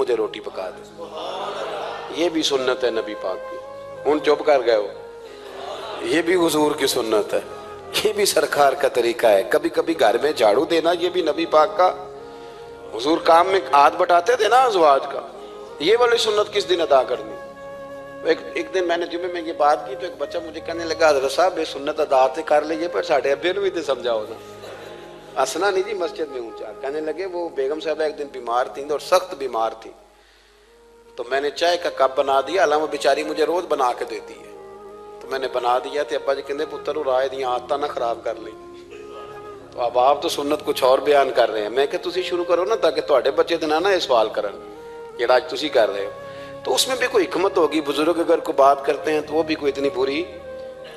मुझे रोटी पका दे। ये भी सुन्नत है नबी पाक की। उन चुप कर गए हो, ये भी हुजूर की सुन्नत है, ये भी सरकार का तरीका है। कभी कभी घर में झाड़ू देना, ये भी नबी पाक का। हुजूर काम में हाथ बटाते थे ना अज़वाज का, ये वाली सुन्नत किस दिन अदा करनी। एक दिन मैंने जुमे में ये बात की तो एक बच्चा मुझे कहने लगा, हज़रत साहब ये सुन्नत अदा तो कर लीजिए पर साढ़े अब्बे भी तो समझाओ ना। हंसना नहीं जी मस्जिद में ऊंचा। कहने लगे वो बेगम साहब एक दिन बीमार थी और सख्त बीमार थी, तो मैंने चाय का कप बना दिया। अल्लाह वो बेचारी मुझे रोज बना के देती है, तो मैंने बना दिया। तो अब्बा जी कहते पुत्र राय दी आदत ना खराब कर ली। तो अब आप तो सुन्नत कुछ और बयान कर रहे हैं। मैं कि तुसी शुरू करो ना, ताकि तुहाडे बच्चे तो ना ये सवाल करन जेड़ा आज तुसी कर रहे हो। तो उसमें भी कोई हिकमत होगी। बुजुर्ग अगर कोई बात करते हैं तो वो भी कोई इतनी बुरी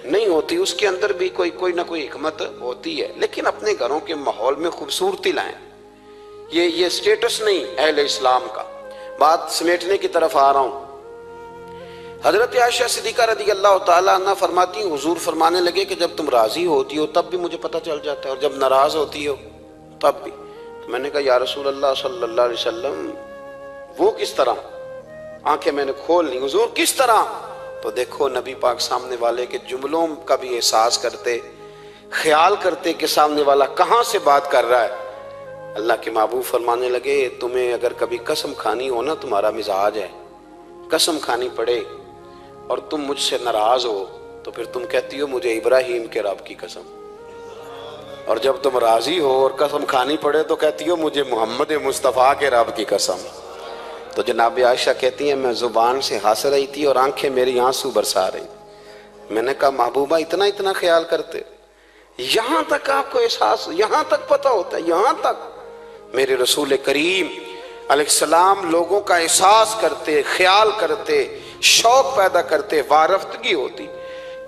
नहीं होती, उसके अंदर भी कोई ना कोई हिकमत होती है। लेकिन अपने घरों के माहौल में खूबसूरती लाएं। ये स्टेटस नहीं अहले इस्लाम का। बात समेटने की तरफ आ रहा हूं। हजरत आयशा सिद्दीका रज़ी अल्लाह तआला अन्हा फरमाती, हुजूर फरमाने लगे कि जब तुम राजी होती हो तब भी मुझे पता चल जाता है, और जब नाराज होती हो तब भी। तो मैंने कहा या रसूल अल्लाह सल्लल्लाहु अलैहि वसल्लम वो किस तरह? आंखें मैंने खोल ली, हुजूर किस तरह? तो देखो नबी पाक सामने वाले के जुमलों का भी एहसास करते, ख्याल करते कि सामने वाला कहां से बात कर रहा है। अल्लाह के महबूब फरमाने लगे, तुम्हें अगर कभी कसम खानी हो ना, तुम्हारा मिजाज है, कसम खानी पड़े और तुम मुझसे नाराज हो तो फिर तुम कहती हो मुझे इब्राहिम के रब की कसम, और जब तुम राजी हो और कसम खानी पड़े तो कहती हो मुझे मोहम्मद मुस्तफ़ा के रब की कसम। तो जनाब आयशा कहती हैं मैं जुबान से हंस रही थी और आंखें मेरी आंसू बरसा रही। मैंने कहा महबूबा इतना ख्याल करते, यहां तक आपको एहसास, यहां तक पता होता है, यहां तक मेरे रसूल करीम अलैहिस्सलाम लोगों का एहसास करते, ख्याल करते, शौक पैदा करते, वारफ्तगी होती।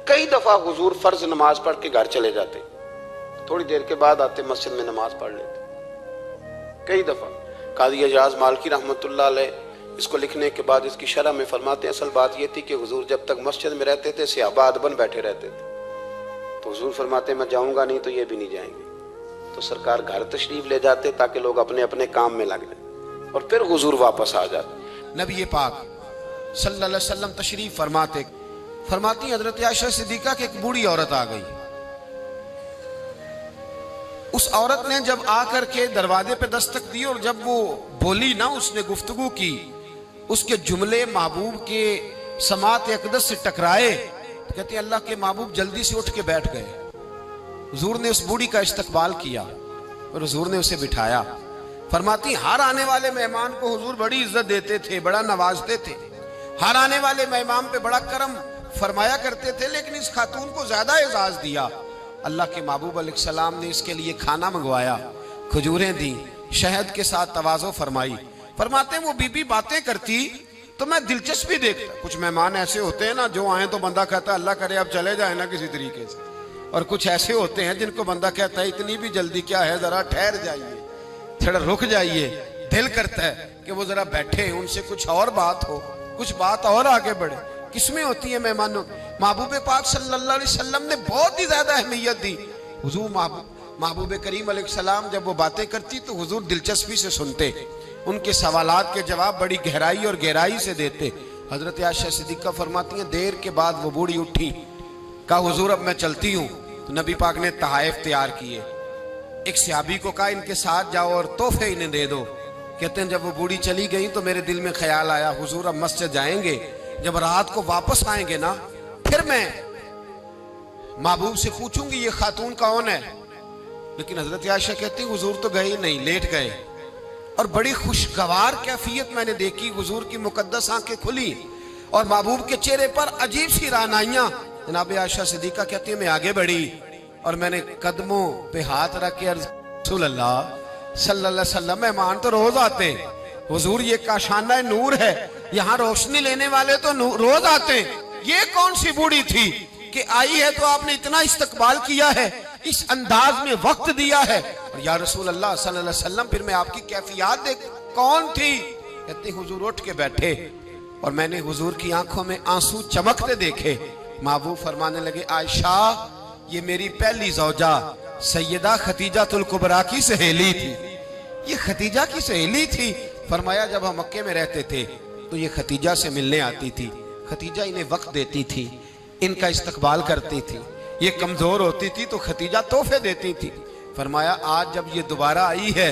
कई दफा हुजूर फर्ज नमाज पढ़ के घर चले जाते, थोड़ी देर के बाद आते मस्जिद में नमाज पढ़ लेते। कई दफा काजी एजाज मालकी रहमतुल्लाह अलैह इसको लिखने के बाद इसकी शरह में फरमाते हैं, असल बात यह थी कि हुजूर जब तक मस्जिद में रहते थे सहाबा अदबन बैठे रहते थे। तो हुजूर फरमाते मैं जाऊंगा नहीं तो ये भी नहीं जाएंगे। तो सरकार घर तशरीफ ले जाते ताकि लोग अपने अपने काम में लग जाए और फिर हुजूर वापस आ जाते। नबी पाक सल्लल्लाहु अलैहि वसल्लम तशरीफ फरमाती हजरत आयशा सिद्दीका की एक बूढ़ी औरत आ गई। उस औरत ने जब आकर के दरवाजे पे दस्तक दी और जब वो बोली ना, उसने गुफ्तगू की, उसके जुमले महबूब के समात अक़दस से टकराए। तो कहते अल्लाह के महबूब जल्दी से उठ के बैठ गए। हुजूर ने उस बूढ़ी का इस्तकबाल किया और हुजूर ने उसे बिठाया। फरमाती हर आने वाले मेहमान को हुजूर बड़ी इज्जत देते थे, बड़ा नवाजते थे, हर आने वाले मेहमान पे बड़ा करम फरमाया करते थे, लेकिन इस खातून को ज्यादा एजाज दिया। अल्लाह के महबूब अलैहिस्सलाम ने इसके लिए खाना मंगवाया, खजूरें दी, शहद के साथ तवाज़ो फरमाई। फरमाते वो बीबी बातें करती तो मैं दिलचस्पी देखता। कुछ मेहमान ऐसे होते हैं ना, जो आए तो बंदा कहता अल्लाह करे अब चले जाए ना किसी तरीके से, और कुछ ऐसे होते हैं जिनको बंदा कहता है इतनी भी जल्दी क्या है, जरा ठहर जाइए, थोड़ा रुक जाइए। दिल करता है कि वो जरा बैठे, उनसे कुछ और बात हो, कुछ बात और आगे बढ़े। किसमें होती है मेहमानों? महबूब पाक सल्लल्लाहु अलैहि वसल्लम ने बहुत ही ज्यादा अहमियत दी। हुजूर महबूब करीम अलैहिस्सलाम जब वो बातें करती तो हुजूर दिलचस्पी से सुनते, उनके सवालात के जवाब बड़ी गहराई और गहराई से देते। हजरत आयशा सिद्दीका फरमाती हैं देर के बाद वो बूढ़ी उठी, कहा हुजूर अब मैं चलती हूँ। तो नबी पाक ने तहाइफ तैयार किए। एक सहाबी को कहा इनके साथ जाओ और तोहफे इन्हें दे दो। कहते हैं जब वो बूढ़ी चली गई तो मेरे दिल में ख्याल आया हुजूर अब मस्जिद जाएंगे, जब रात को वापस आएंगे ना फिर मैं महबूब से पूछूंगी ये खातून कौन है। लेकिन हजरत आयशा कहती हुजूर तो गए नहीं, लेट गए, और बड़ी खुशगवार कैफियत मैंने देखी। हुजूर की मुकद्दस आंखें खुली और महबूब के चेहरे पर अजीब सी रानाइयां। जनाब आयशा सिद्दीका कहती है मैं आगे बढ़ी और मैंने कदमों पे हाथ रख के अर्ज़ रसूल अल्लाह सल्लल्लाहु अलैहि वसल्लम मेहमान तो रोज आते हैं, हुजूर ये काशाना नूर है, यहाँ रोशनी लेने वाले तो रोज आते हैं, ये कौन सी बूढ़ी थी कि आई है तो आपने इतना इस्तकबाल किया है, इस अंदाज में वक्त दिया है। और या रसूल अल्लाह सल्लल्लाहु अलैहि वसल्लम फिर मैं आपकी कैफियत देख कौन थी? कहते हुजूर उठ के बैठे और मैंने हुजूर की आंखों में आंसू चमकते देखे। महबूब फरमाने लगे आयशा ये मेरी पहली ज़ौजा सैयदा खतीजा तुल कुबरा की सहेली थी। ये खतीजा की सहेली थी। फरमाया जब हम मक्के में रहते थे तो ये खतीजा से मिलने आती थी, खतीजा इन्हें वक्त देती थी, इनका इस्तकबाल करती थी। ये कमजोर होती थी तो खतीजा तोहफे देती थी। फरमाया आज जब ये दोबारा आई है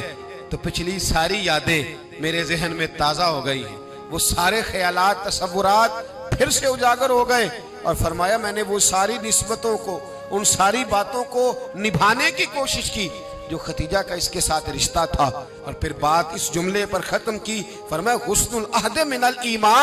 तो पिछली सारी यादें मेरे जहन में ताज़ा हो गई हैं, वो सारे ख्यालात तसव्वुरात फिर से उजागर हो गए। और फरमाया मैंने वो सारी निस्बतों को, उन सारी बातों को निभाने की कोशिश की जो खतीजा का इसके साथ रिश्ता था। और फिर बात इस जुमले पर ख़त्म की, फरमाया हुस्नुल अहद मिनल ईमान।